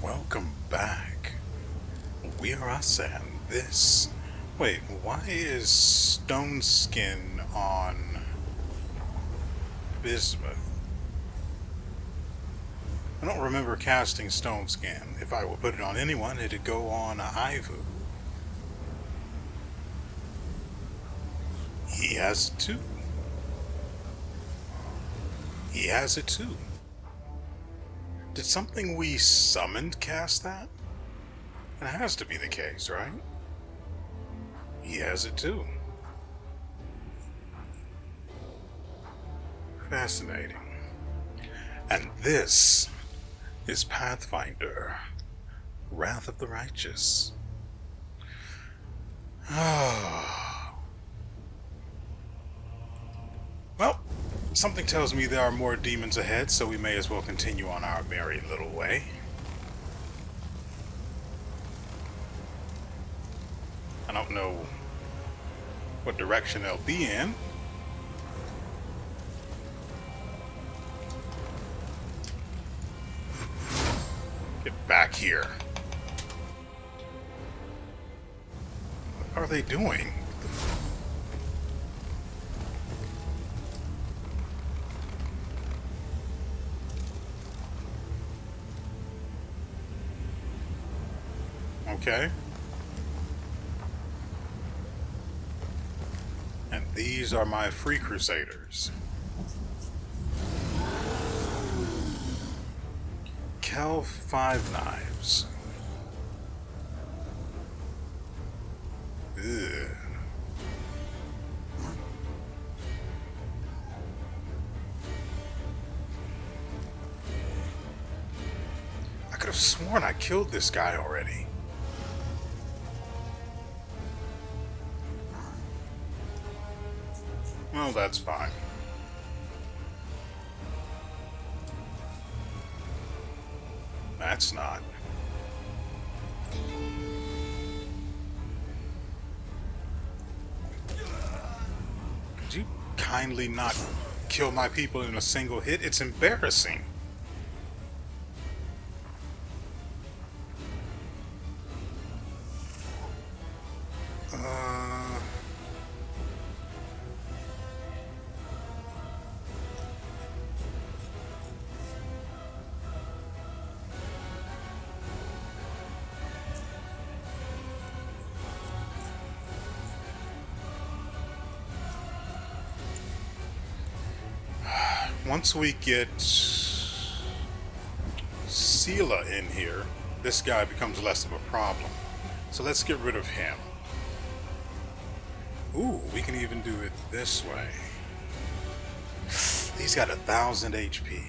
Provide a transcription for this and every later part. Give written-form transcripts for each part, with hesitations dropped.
Welcome back. WeArEuS and this. Wait, why is stone skin on bismuth? I don't remember casting stone skin. If I would put it on anyone, it'd go on Ivu. He has it too. He has it too. Did something we summoned cast that? It has to be the case, right? He has it too. Fascinating. And this is Pathfinder, Wrath of the Righteous. Well, something tells me there are more demons ahead, so we may as well continue on our merry little way. I don't know what direction they'll be in. Get back here. What are they doing? Okay. And these are my free crusaders. Kel 5 knives. Ugh. I could have sworn I killed this guy already. Well, that's fine. That's not. Could you kindly not kill my people in a single hit? It's embarrassing. Once we get Sela in here, this guy becomes less of a problem. So let's get rid of him. Ooh, we can even do it this way. He's got 1,000 HP.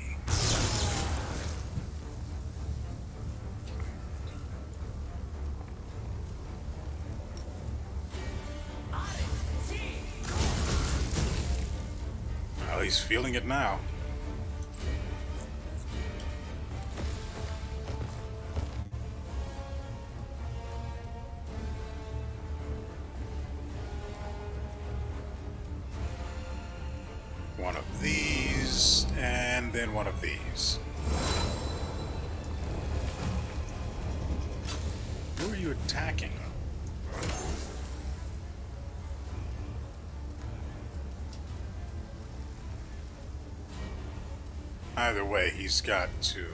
Well, he's feeling it now. One of these, and then one of these. Who are you attacking? Either way, he's got to...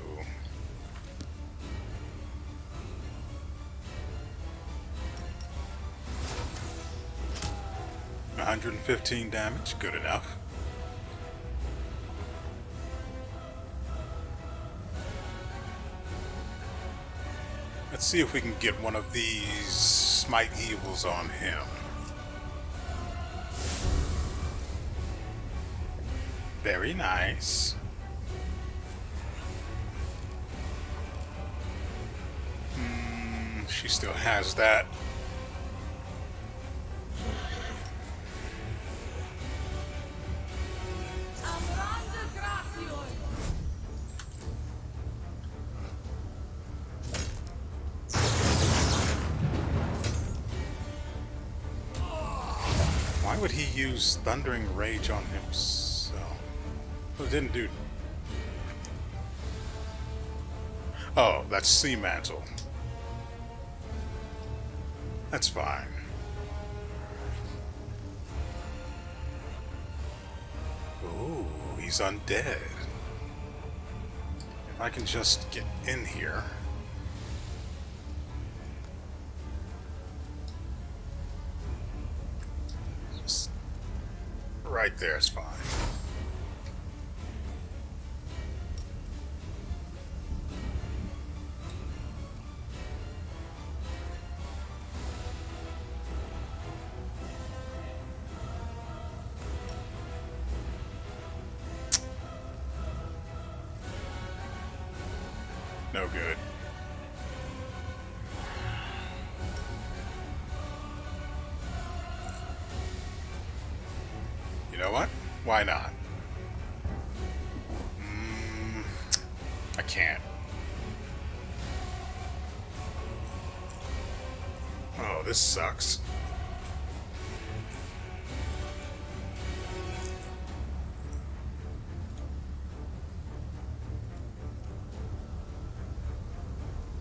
$115 damage, good enough. Let's see if we can get one of these Smite Evils on him. Very nice. She still has that. Why would he use Thundering Rage on himself? Well, it didn't do... Oh, that's Sea Mantle. That's fine. Ooh, he's undead. If I can just get in here. Just right there is fine. No good. You know what? Why not? I can't. Oh, this sucks.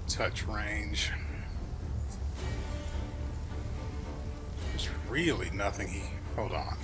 Touch range. There's really nothing he... Hold on.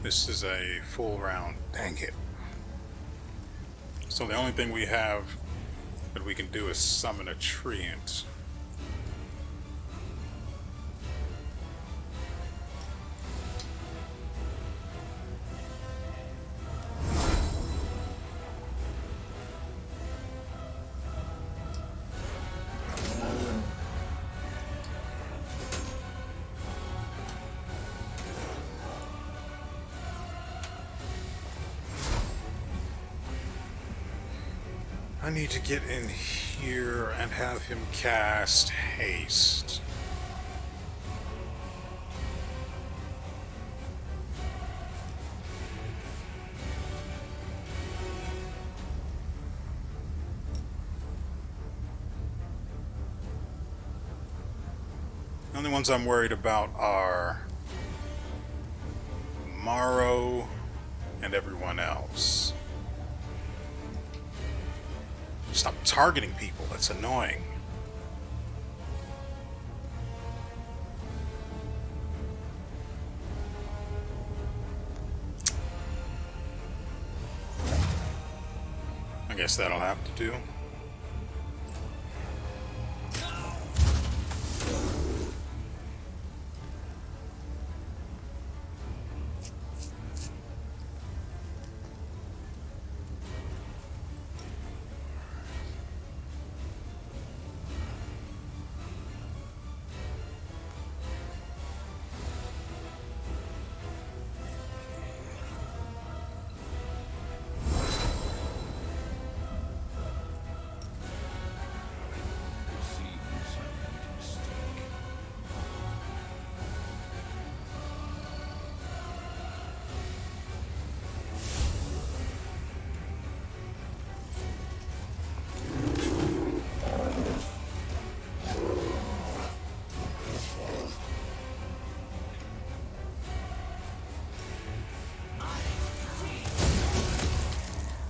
This is a full round. Dang it. So the only thing we have that we can do is summon a treant. I need to get in here and have him cast haste. The only ones I'm worried about are Morrow and everyone else. Stop targeting people, that's annoying. I guess that'll have to do.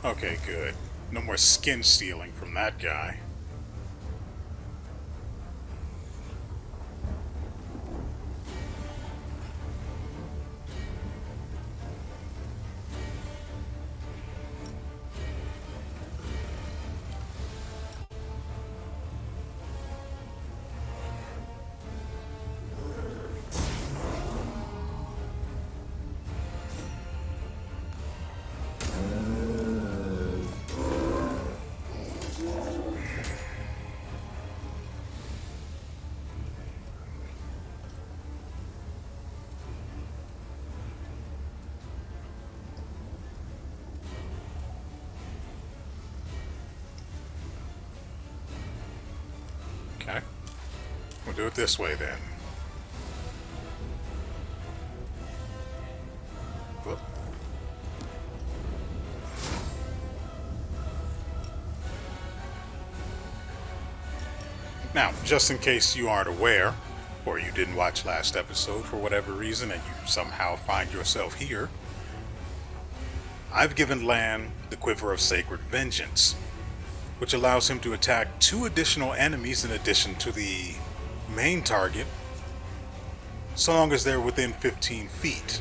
Okay, good. No more skin stealing from that guy. Okay. We'll do it this way then. Now, just in case you aren't aware, or you didn't watch last episode for whatever reason and you somehow find yourself here, I've given Lan the Quiver of Sacred Vengeance, which allows him to attack 2 additional enemies in addition to the main target, so long as they're within 15 feet.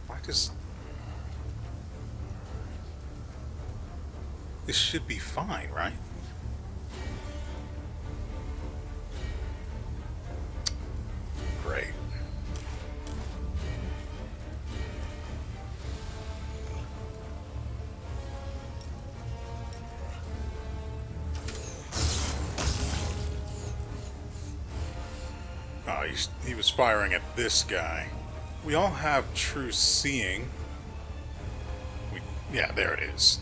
Why does... This should be fine, right? Great. Oh, he was firing at this guy. We all have true seeing. Yeah, there it is.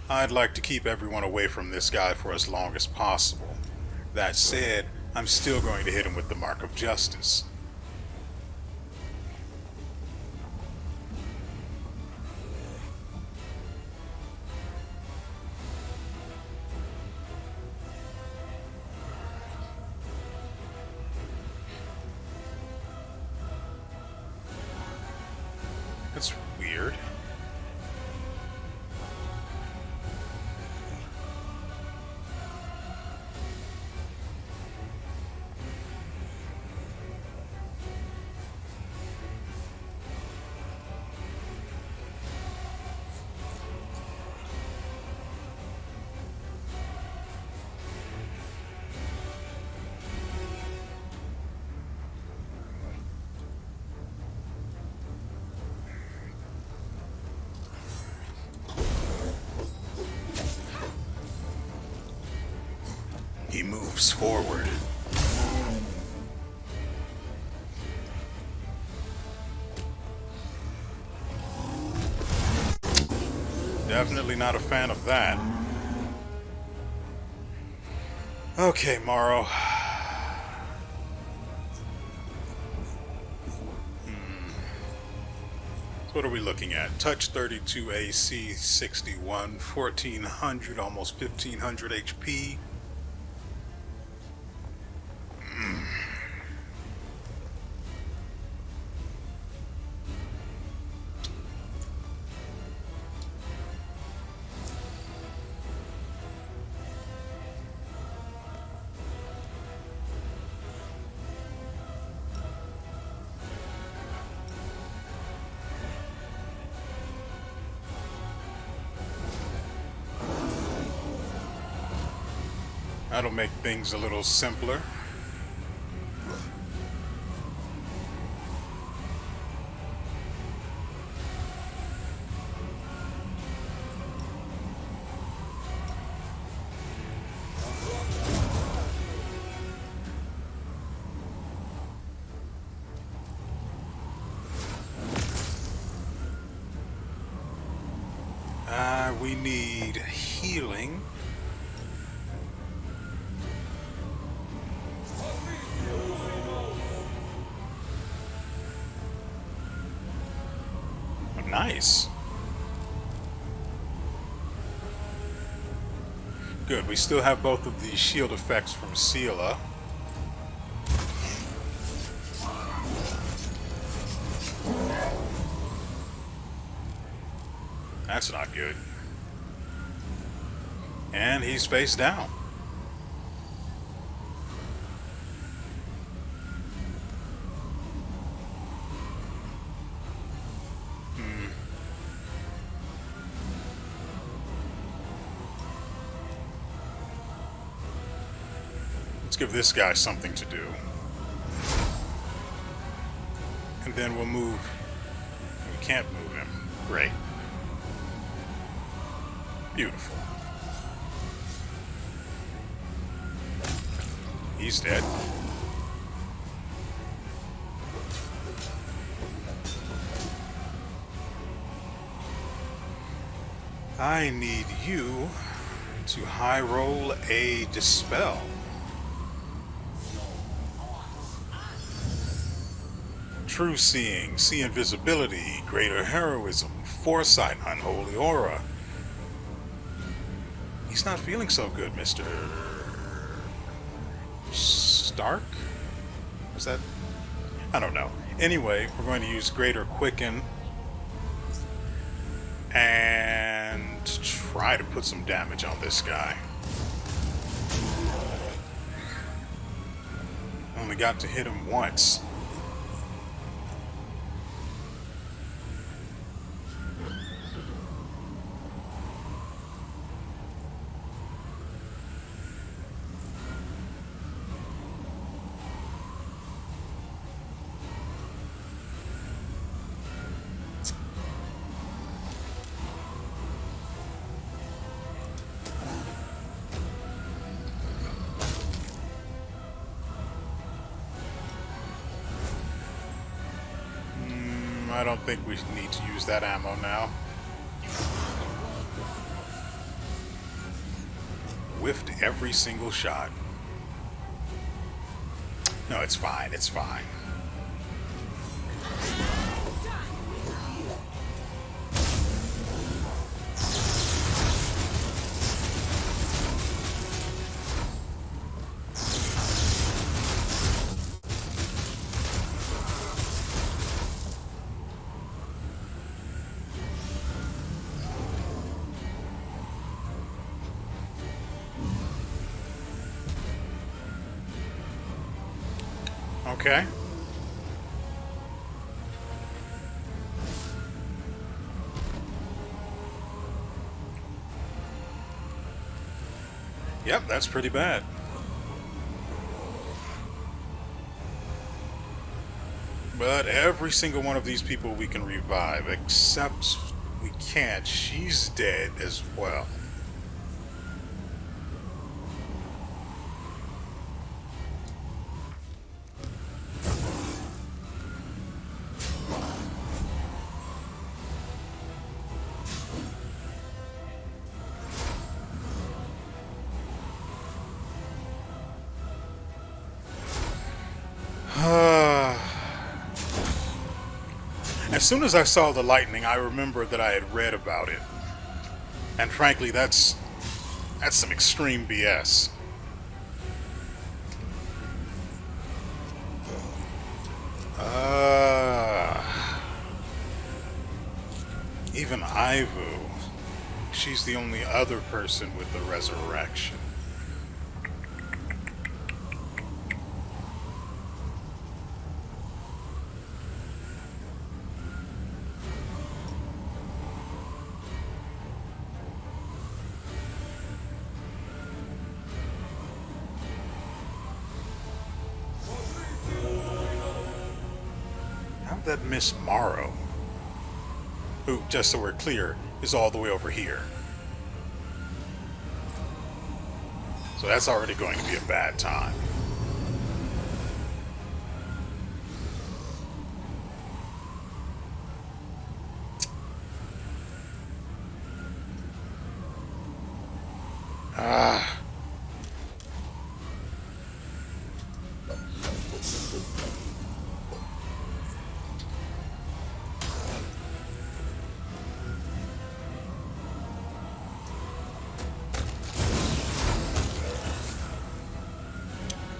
I'd like to keep everyone away from this guy for as long as possible. That said, I'm still going to hit him with the Mark of Justice. That's weird. He moves forward. Definitely not a fan of that. Okay, Morrow. So what are we looking at? Touch 32 AC, 61, 1400, almost 1500 HP. That'll make things a little simpler. We need healing. Nice. Good, we still have both of the shield effects from Seela. That's not good. And he's face down. Let's give this guy something to do. And then we'll move. We can't move him. Great. Beautiful. He's dead. I need you to high roll a dispel. True seeing, see invisibility, greater heroism, foresight, unholy aura. He's not feeling so good, Mr. Stark? Was that? I don't know. Anyway, we're going to use Greater Quicken and try to put some damage on this guy. Only got to hit him once. I don't think we need to use that ammo now. Whiffed every single shot. No, it's fine, it's fine. Okay. Yep, that's pretty bad. But every single one of these people we can revive, except we can't. She's dead as well. As soon as I saw the lightning, I remembered that I had read about it. And frankly, that's some extreme BS. Even Ivu, she's the only other person with the resurrection. That Miss Morrow, who, just so we're clear, is all the way over here. So that's already going to be a bad time.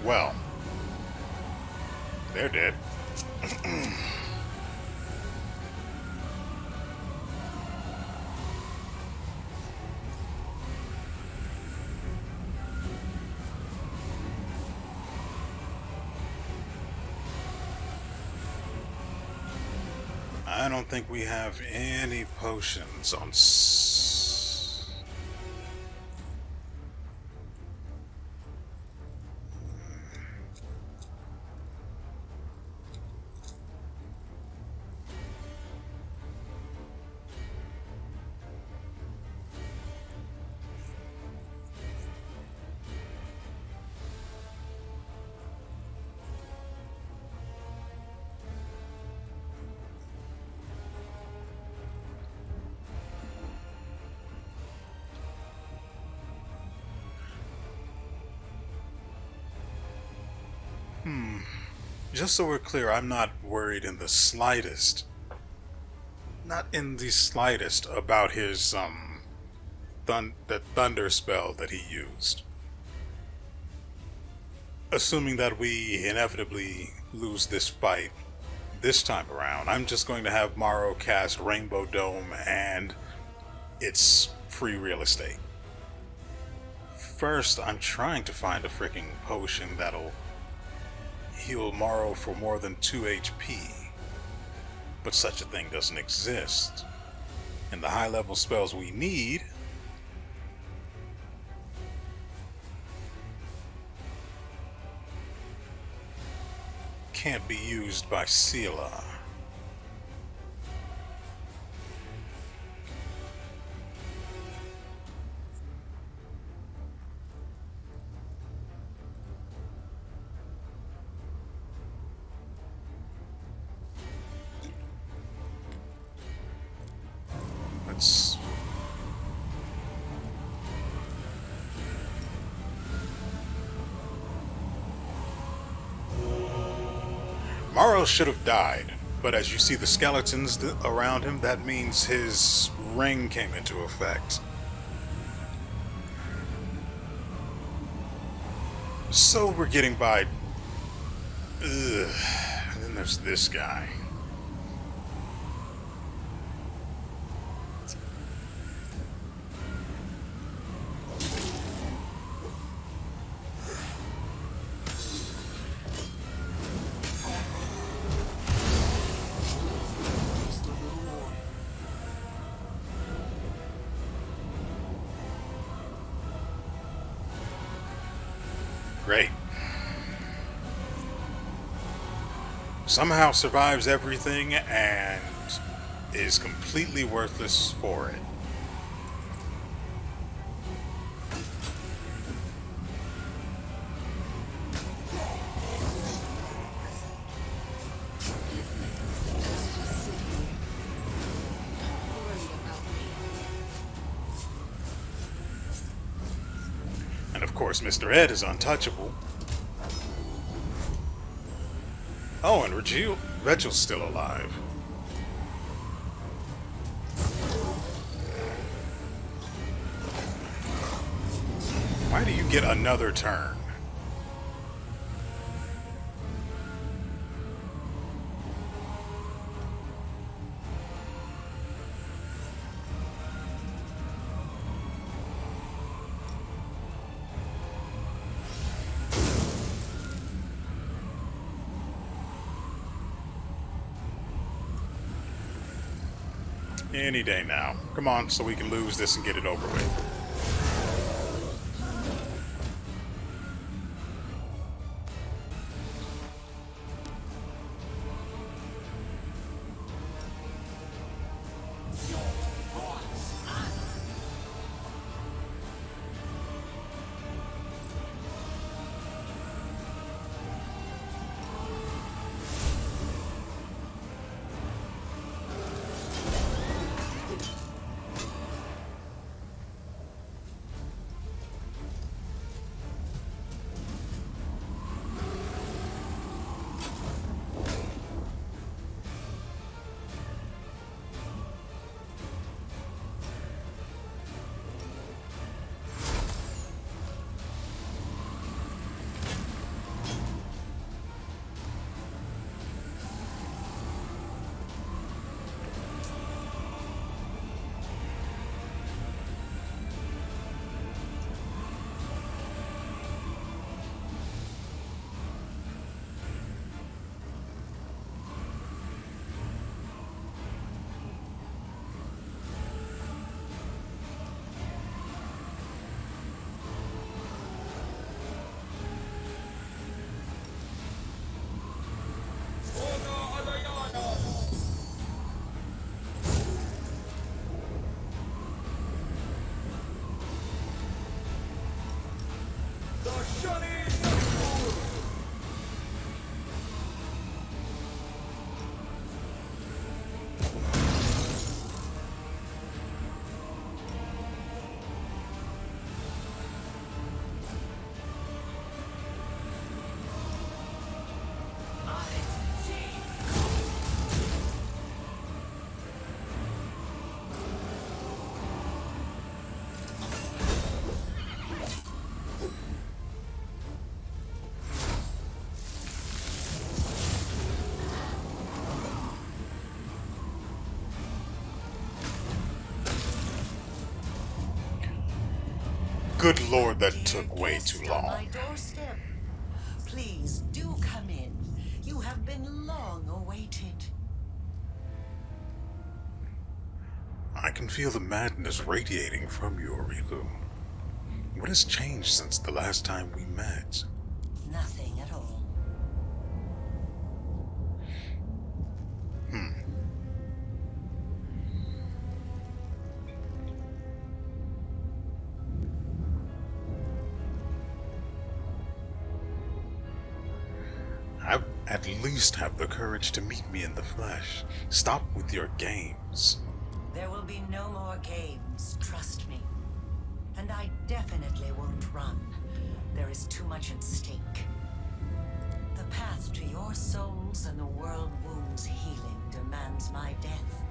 Well, they're dead. I don't think we have any potions on Just so we're clear, I'm not worried in the slightest Not in the slightest about his the thunder spell that he used. Assuming that we inevitably lose this fight this time around, I'm just going to have Morrow cast Rainbow Dome and it's free real estate. First, I'm trying to find a freaking potion that'll heal Morrow for more than 2 HP. But such a thing doesn't exist. And the high level spells we need can't be used by Sela. Let's Morrow should have died, but as you see the skeletons around him, that means his ring came into effect. So we're getting by. Ugh. And then there's this guy. Great. Somehow survives everything and is completely worthless for it. And of course, Mr. Ed is untouchable. Oh, and Regiel's still alive. Why do you get another turn? Any day now. Come on, so we can lose this and get it over with. Good lord, that took way too On long. my doorstep. Please do come in. You have been long awaited. I can feel the madness radiating from you, WeArEuS. What has changed since the last time we met? Nothing at all. I at least have the courage to meet me in the flesh. Stop with your games. There will be no more games, trust me. And I definitely won't run. There is too much at stake. The path to your souls and the world womb's healing demands my death.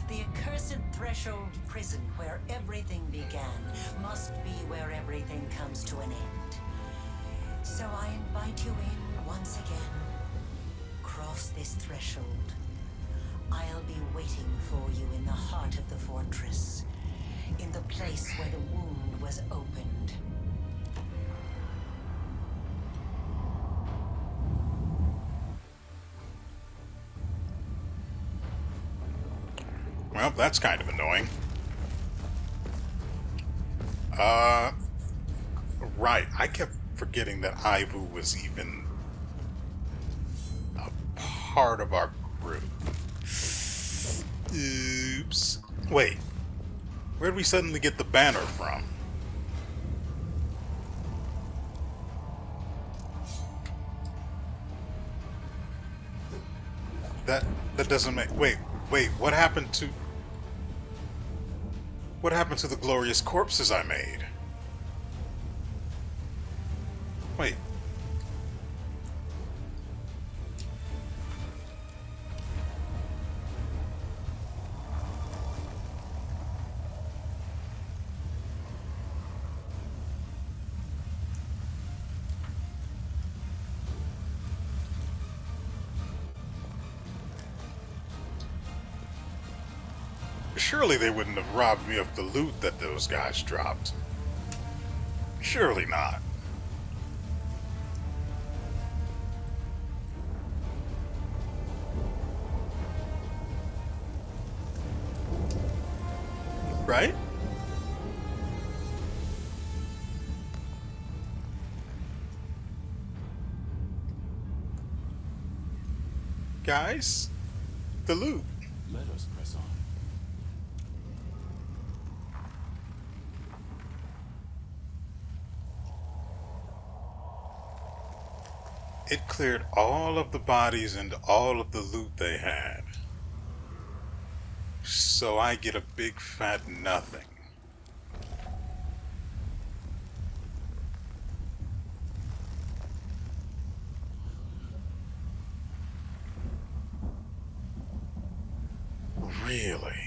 The accursed threshold prison where everything began must be where everything comes to an end. So I invite you in once again. Cross this threshold. I'll be waiting for you in the heart of the fortress, in the place where the wound was opened. Well, that's kind of annoying. Right. I kept forgetting that Ivu was even a part of our group. Oops. Wait. Where'd we suddenly get the banner from? That doesn't make... Wait, what happened to... What happened to the glorious corpses I made? Wait. Surely they wouldn't have robbed me of the loot that those guys dropped. Surely not. Right? Guys, the loot. Let us press on. It cleared all of the bodies and all of the loot they had. So I get a big fat nothing. Really?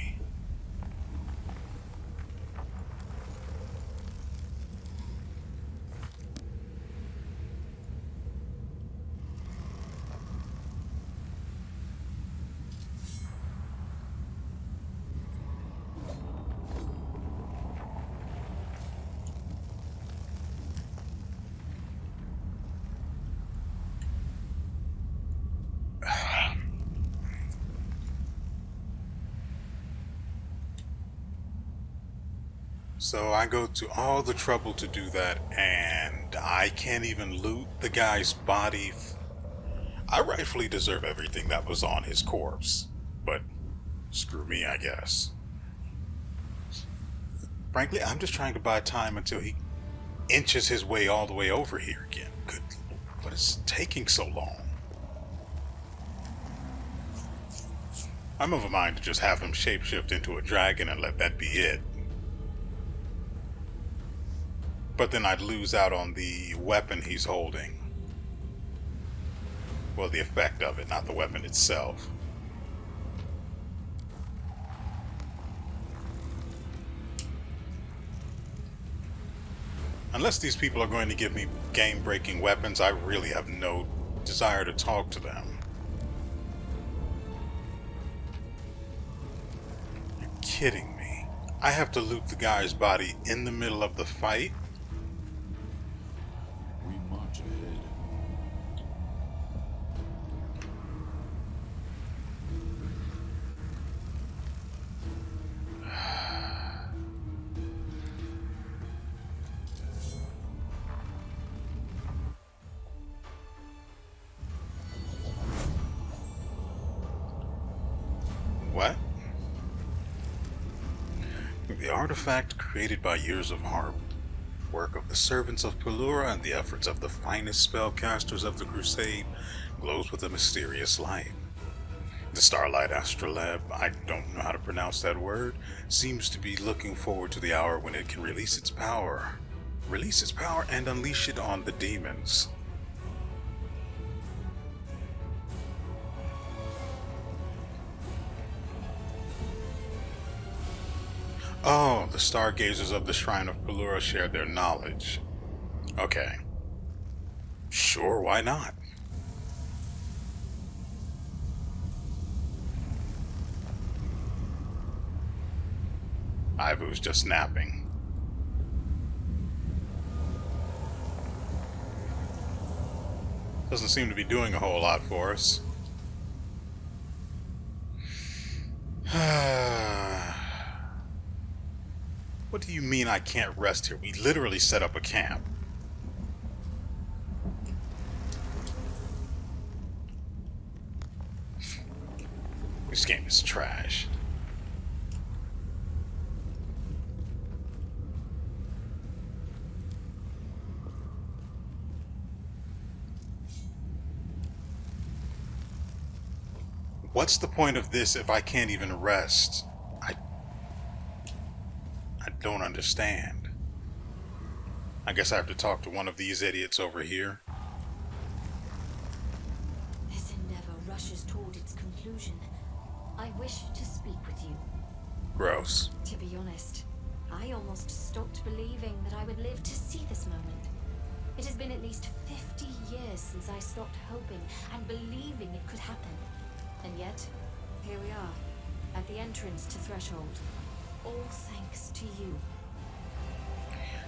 So I go to all the trouble to do that, and I can't even loot the guy's body. I rightfully deserve everything that was on his corpse, but screw me, I guess. Frankly, I'm just trying to buy time until he inches his way all the way over here again. Good Lord, what is taking so long? I'm of a mind to just have him shapeshift into a dragon and let that be it. But then I'd lose out on the weapon he's holding. Well, the effect of it, not the weapon itself. Unless these people are going to give me game-breaking weapons, I really have no desire to talk to them. You're kidding me. I have to loot the guy's body in the middle of the fight? We march ahead. What? The artifact created by years of hard work of the servants of Pelura and the efforts of the finest spellcasters of the Crusade glows with a mysterious light. The Starlight Astrolabe, I don't know how to pronounce that word, seems to be looking forward to the hour when it can release its power. Release its power and unleash it on the demons. Oh, the stargazers of the Shrine of Pelura shared their knowledge. Okay. Sure, why not? Ivu's just napping. Doesn't seem to be doing a whole lot for us. What do you mean I can't rest here? We literally set up a camp. This game is trash. What's the point of this if I can't even rest? I don't understand. I guess I have to talk to one of these idiots over here. This endeavor rushes toward its conclusion. I wish to speak with you. Gross. To be honest, I almost stopped believing that I would live to see this moment. It has been at least 50 years since I stopped hoping and believing it could happen. And yet, here we are, at the entrance to Threshold. All thanks to you.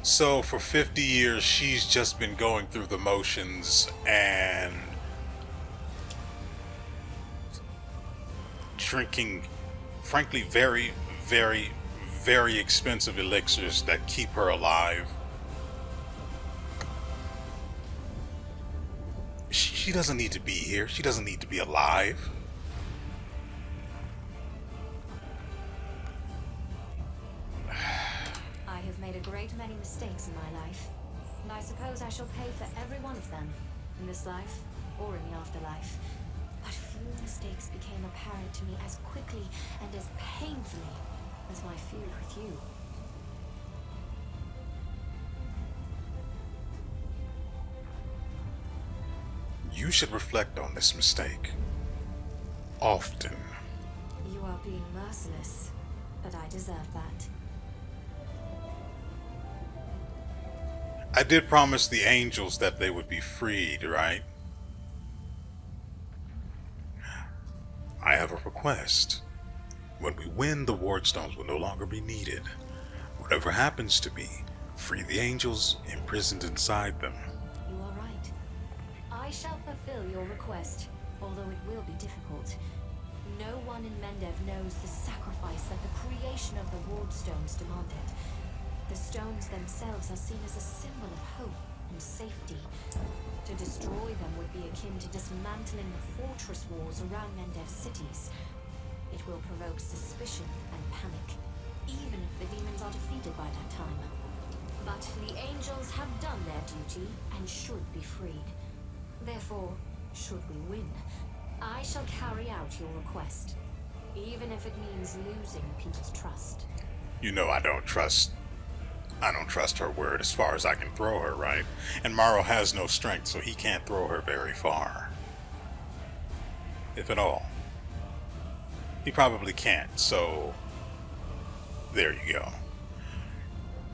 So for 50 years, she's just been going through the motions and drinking, frankly, very, very, very expensive elixirs that keep her alive. She doesn't need to be here. She doesn't need to be alive. I have made a great many mistakes in my life, and I suppose I shall pay for every one of them, in this life or in the afterlife. But few mistakes became apparent to me as quickly and as painfully as my feud with you. You should reflect on this mistake. Often. You are being merciless, but I deserve that. I did promise the angels that they would be freed, right? I have a request. When we win, the ward stones will no longer be needed. Whatever happens to me, free the angels imprisoned inside them. You are right. I shall fulfill your request, although it will be difficult. No one in Mendev knows the sacrifice that the creation of the ward stones demanded. The stones themselves are seen as a symbol of hope and safety. To destroy them would be akin to dismantling the fortress walls around Mendev's cities. It will provoke suspicion and panic, even if the demons are defeated by that time. But the angels have done their duty and should be freed. Therefore, should we win, I shall carry out your request, even if it means losing people's trust. You know I don't trust her word as far as I can throw her, right? And Morrow has no strength, so he can't throw her very far. If at all. He probably can't, so there you go.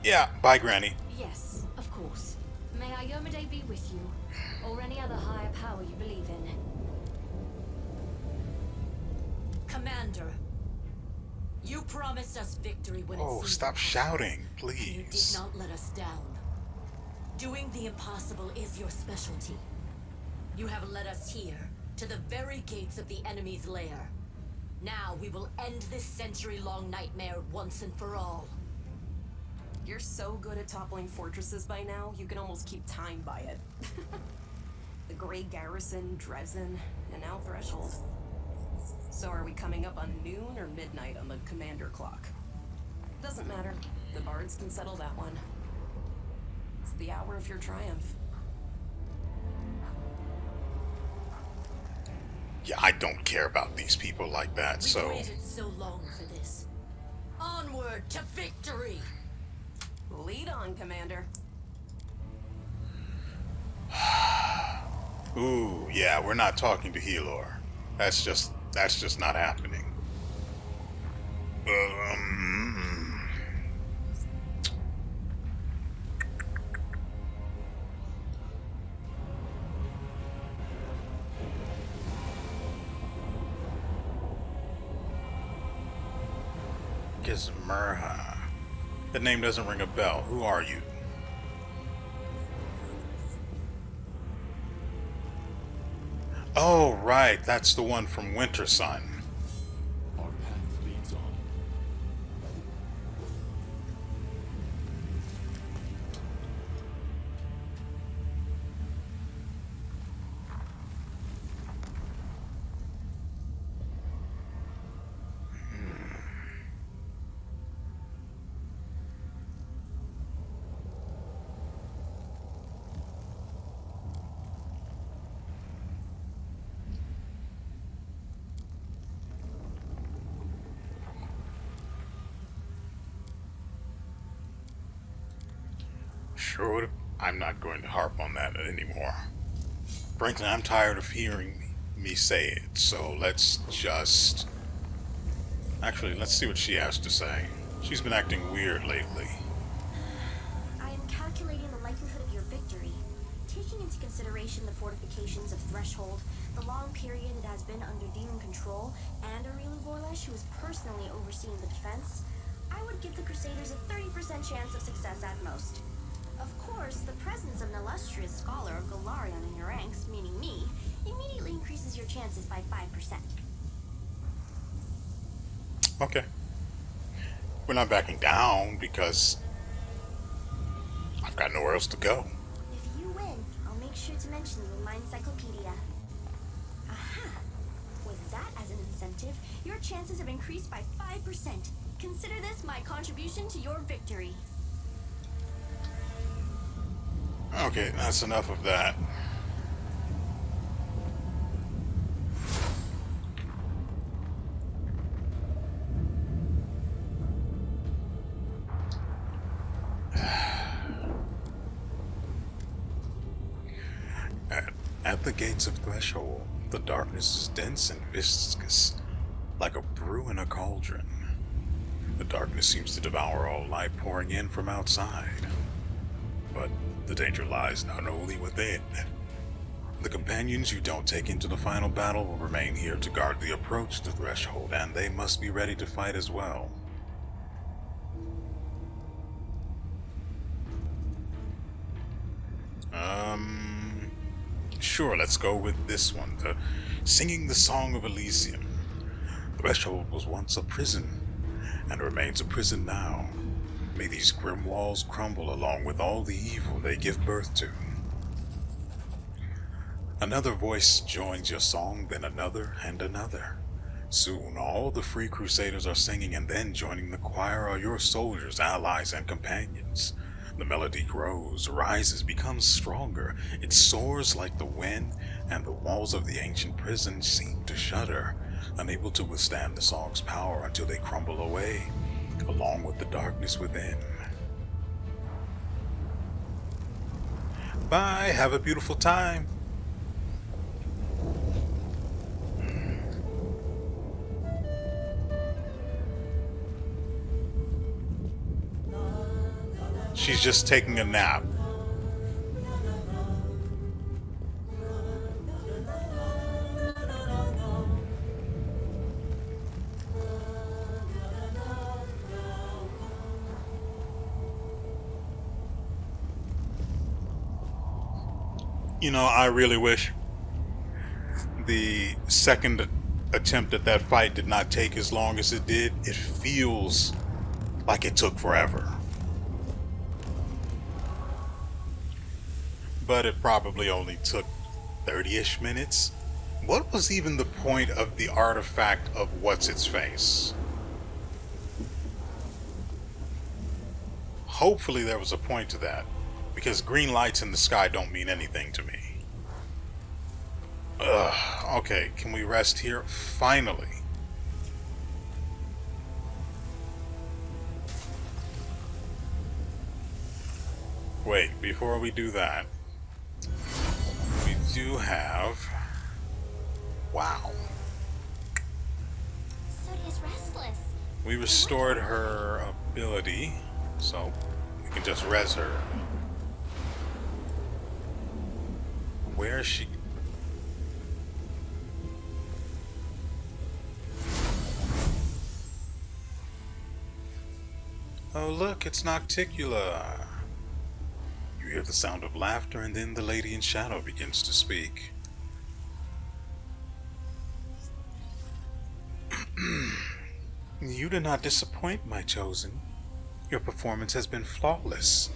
Yeah, bye, Granny. Yes, of course. May Iomade be with you, or any other higher power you believe in. Commander, You promised us victory when it Oh, seemed stop impossible. shouting, And you did please. not let us down. Doing the impossible is your specialty. You have led us here, to the very gates of the enemy's lair. Now we will end this century-long nightmare once and for all. You're so good at toppling fortresses by now, you can almost keep time by it. The Grey Garrison, Dresden, and now Threshold. So are we coming up on noon or midnight on the commander clock? Doesn't matter. The bards can settle that one. It's the hour of your triumph. Yeah, I don't care about these people like that, We've so... waited so long for this. Onward to victory! Lead on, Commander. Ooh, yeah, we're not talking to Helor. That's just not happening. Gizmerha. That name doesn't ring a bell. Who are you? Oh, right. That's the one from Winter Sun. Our path leads on. Sure, I'm not going to harp on that anymore. Frankly, I'm tired of hearing me say it, so let's just... Actually, let's see what she has to say. She's been acting weird lately. I am calculating the likelihood of your victory. Taking into consideration the fortifications of Threshold, the long period it has been under demon control, and Aurelia Vorlesh, who is personally overseeing the defense, I would give the Crusaders a 30% chance of success at most. Of course, the presence of an illustrious scholar of Golarion in your ranks, meaning me, immediately increases your chances by 5%. Okay. We're not backing down because I've got nowhere else to go. If you win, I'll make sure to mention you in my encyclopedia. Aha! With that as an incentive, your chances have increased by 5%. Consider this my contribution to your victory. Okay, that's enough of that. At the gates of Threshold, the darkness is dense and viscous, like a brew in a cauldron. The darkness seems to devour all light pouring in from outside. But the danger lies not only within. The companions you don't take into the final battle will remain here to guard the approach to Threshold, and they must be ready to fight as well. Sure, let's go with this one. Singing the Song of Elysium. Threshold was once a prison, and remains a prison now. May these grim walls crumble along with all the evil they give birth to. Another voice joins your song, then another and another. Soon all the free crusaders are singing, and then joining the choir are your soldiers, allies, and companions. The melody grows, rises, becomes stronger. It soars like the wind, and the walls of the ancient prison seem to shudder, unable to withstand the song's power until they crumble away, along with the darkness within. Bye, have a beautiful time. She's just taking a nap. You know, I really wish the second attempt at that fight did not take as long as it did. It feels like it took forever. But it probably only took 30-ish minutes. What was even the point of the artifact of what's-its-face? Hopefully there was a point to that, because green lights in the sky don't mean anything to me. Ugh, okay, can we rest here? Finally. Wait, before we do that, we do have... Wow. Sodia's restless. We restored her ability, so we can just res her. Where is she? Oh look, it's Nocticula. You hear the sound of laughter, and then the lady in shadow begins to speak. You do not disappoint, my chosen. Your performance has been flawless.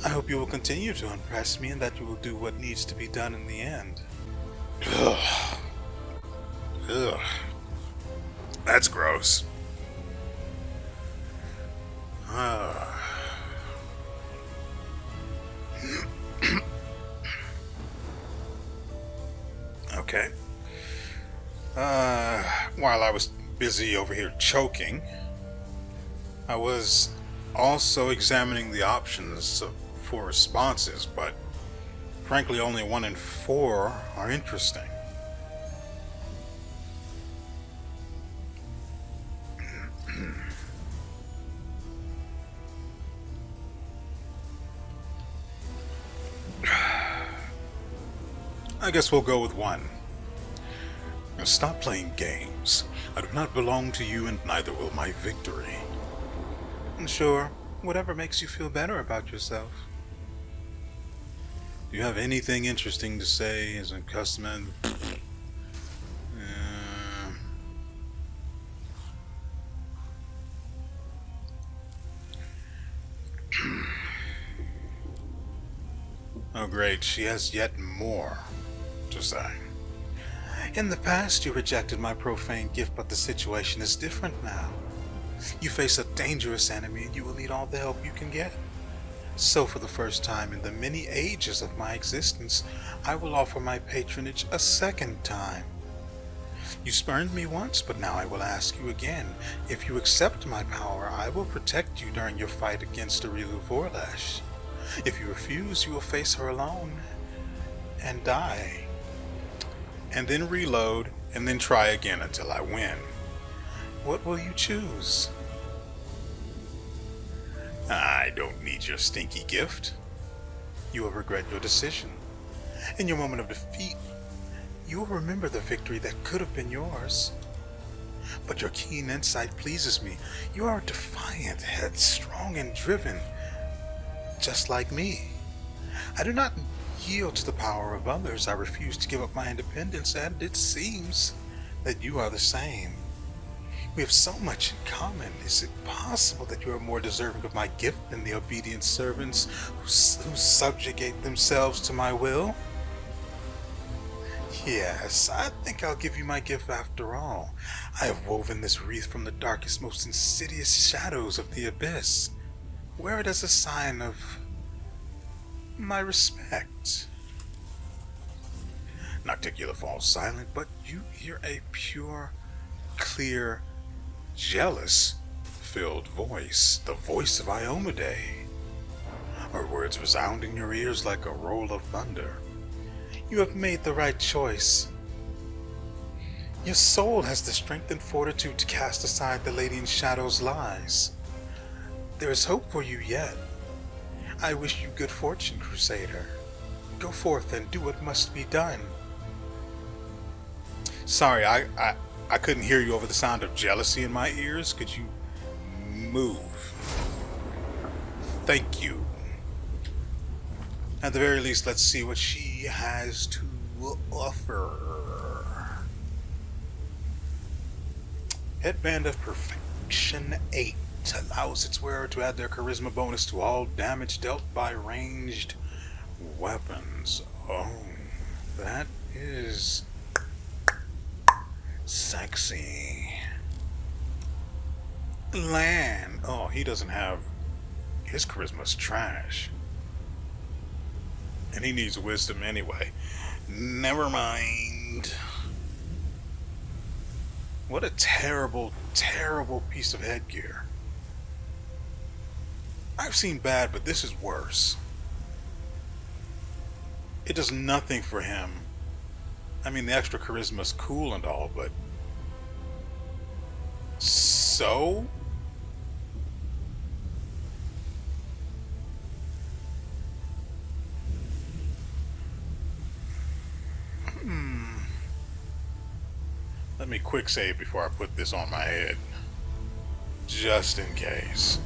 I hope you will continue to impress me and that you will do what needs to be done in the end. Ugh. Ugh. That's gross. Okay. While I was busy over here choking, I was also examining the options for responses, but frankly only 1 in 4 are interesting. I guess we'll go with 1. Now stop playing games. I do not belong to you, and neither will my victory. And sure, whatever makes you feel better about yourself. Do you have anything interesting to say as a customer? Oh great, she has yet more to say. In the past, you rejected my profane gift, but the situation is different now. You face a dangerous enemy, and you will need all the help you can get. So for the first time in the many ages of my existence, I will offer my patronage a second time. You spurned me once, but now I will ask you again. If you accept my power, I will protect you during your fight against WeArEuS. If you refuse, you will face her alone and die. And then reload, and then try again until I win. What will you choose? I don't need your stinky gift. You will regret your decision. In your moment of defeat, you will remember the victory that could have been yours. But your keen insight pleases me. You are defiant, headstrong, and driven, just like me. I do not yield to the power of others. I refuse to give up my independence, and it seems that you are the same. We have so much in common. Is it possible that you are more deserving of my gift than the obedient servants who subjugate themselves to my will? Yes, I think I'll give you my gift after all. I have woven this wreath from the darkest, most insidious shadows of the abyss. Wear it as a sign of my respect. Nocticula falls silent, but you hear a pure, clear, jealous-filled voice, the voice of Iomedae. Her words resound in your ears like a roll of thunder. You have made the right choice. Your soul has the strength and fortitude to cast aside the Lady in Shadow's lies. There is hope for you yet. I wish you good fortune, Crusader. Go forth and do what must be done. Sorry, I couldn't hear you over the sound of jealousy in my ears. Could you move? Thank you. At the very least, let's see what she has to offer. Headband of Perfection 8 allows its wearer to add their charisma bonus to all damage dealt by ranged weapons. Oh, that is sexy. Lan. Oh, he doesn't have... His charisma's trash. And he needs wisdom anyway. Never mind. What a terrible, terrible piece of headgear. I've seen bad, but this is worse. It does nothing for him. I mean, the extra charisma is cool and all, but... So? Let me quick save before I put this on my head. Just in case.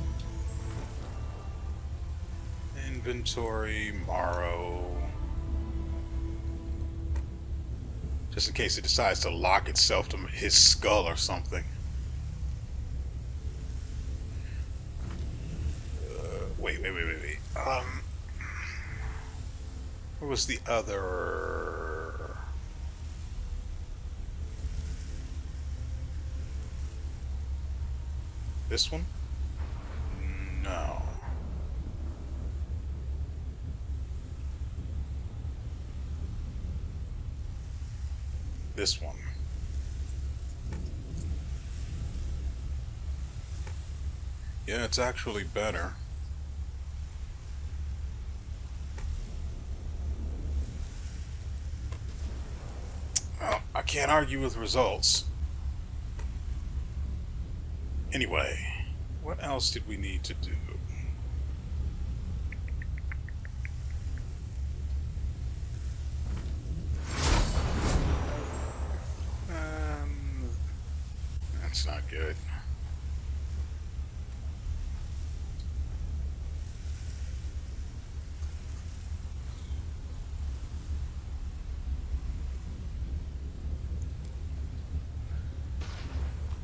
Inventory, Morrow. Just in case it decides to lock itself to his skull or something. Wait. What was the other... This one? No. This one. Yeah, it's actually better. Well, I can't argue with results. Anyway, what else did we need to do? That's not good.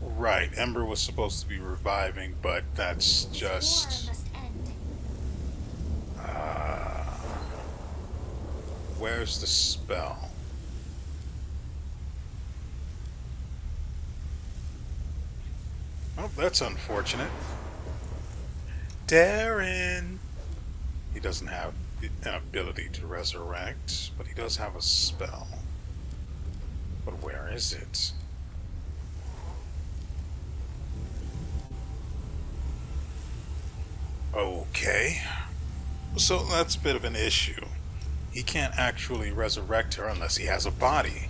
Right, Ember was supposed to be reviving, but that's just... Where's the spell? Oh, that's unfortunate. Darren! He doesn't have an ability to resurrect, but he does have a spell. But where is it? Okay. So that's a bit of an issue. He can't actually resurrect her unless he has a body.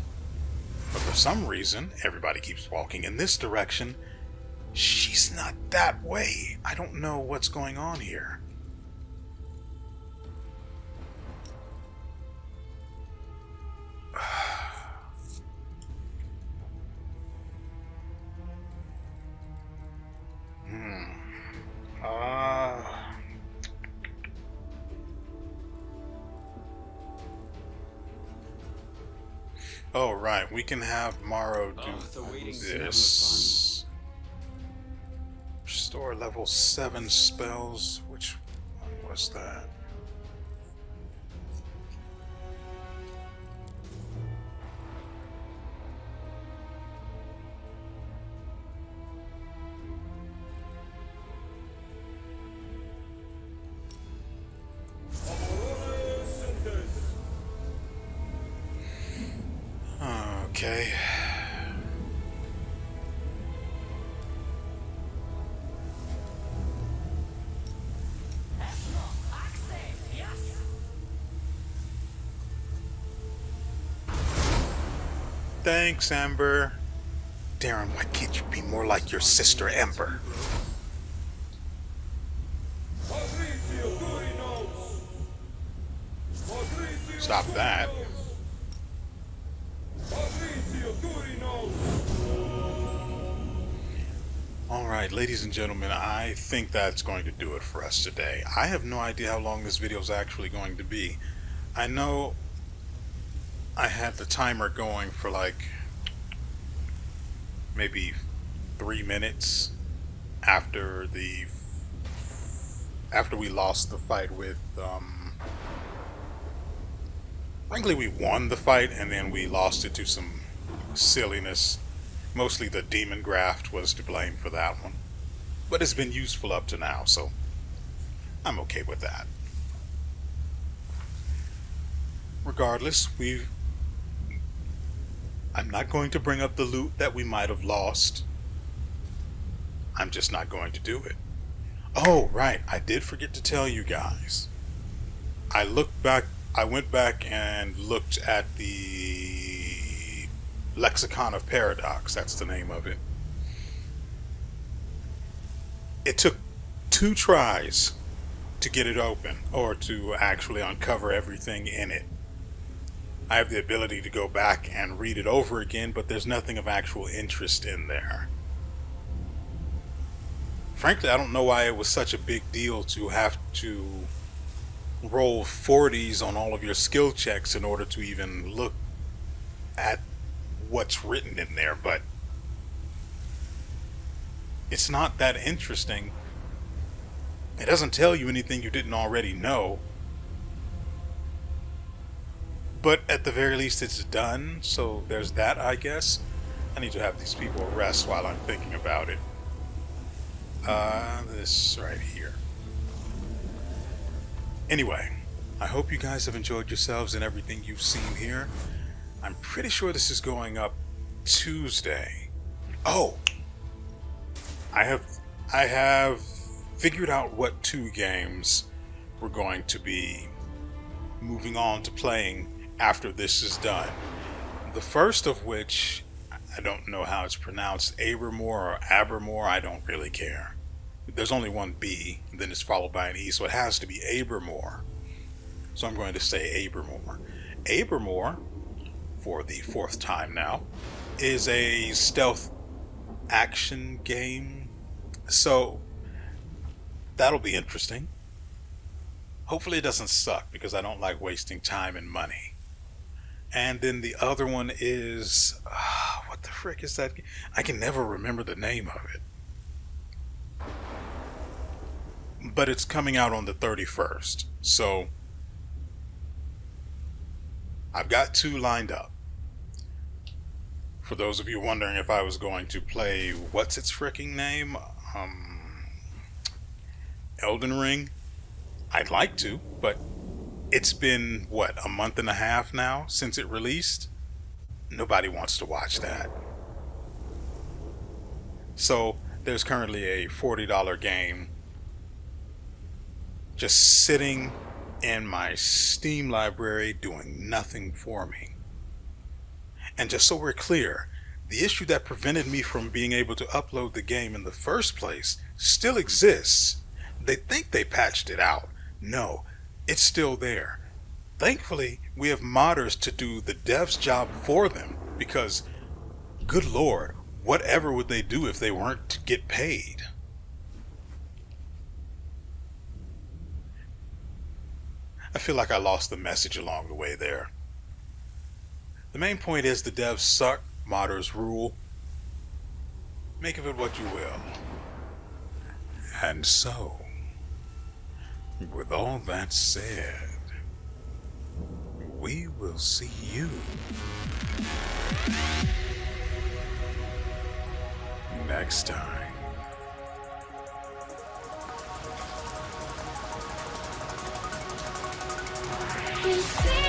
But for some reason, everybody keeps walking in this direction. She's not that way. I don't know what's going on here. Oh, right. We can have Morrow do this. Restore level 7 spells. Which one was that? Okay. Thanks, Ember. Darren, why can't you be more like your sister, Ember? Stop that. Alright, ladies and gentlemen, I think that's going to do it for us today. I have no idea how long this video is actually going to be. I know I had the timer going for like maybe 3 minutes after we lost the fight with frankly, we won the fight and then we lost it to some silliness. Mostly the demon graft was to blame for that one. But it's been useful up to now, so I'm okay with that. Regardless, I'm not going to bring up the loot that we might have lost. I'm just not going to do it. Oh, right, I did forget to tell you guys. I went back and looked at the Lexicon of Paradox, that's the name of it. It took 2 tries to get it open, or to actually uncover everything in it. I have the ability to go back and read it over again, but there's nothing of actual interest in there. Frankly, I don't know why it was such a big deal to have to roll 40s on all of your skill checks in order to even look at what's written in there, but it's not that interesting. It doesn't tell you anything you didn't already know, but at the very least it's done, so there's that, I guess. I need to have these people rest while I'm thinking about it. This right here. Anyway, I hope you guys have enjoyed yourselves and everything you've seen here. I'm pretty sure this is going up Tuesday. Oh, I have figured out what 2 games we're going to be moving on to playing after this is done. The first of which, I don't know how it's pronounced, Abermore or Abermore, I don't really care. There's only one B, and then it's followed by an E, so it has to be Abermore. So I'm going to say Abermore. Abermore, for the 4th time now, is a stealth action game. So that'll be interesting. Hopefully it doesn't suck, because I don't like wasting time and money. And then the other one is what the frick is that? I can never remember the name of it. But it's coming out on the 31st. So I've got 2 lined up. For those of you wondering if I was going to play, what's its fricking name? Elden Ring? I'd like to, but it's been, what, a month and a half now since it released? Nobody wants to watch that. So there's currently a $40 game just sitting in my Steam library doing nothing for me. And just so we're clear, the issue that prevented me from being able to upload the game in the first place still exists. They think they patched it out. No, it's still there. Thankfully, we have modders to do the dev's job for them, because, good lord, whatever would they do if they weren't to get paid? I feel like I lost the message along the way there. The main point is the devs suck, modders rule. Make of it what you will. And so, with all that said, we will see you next time. You see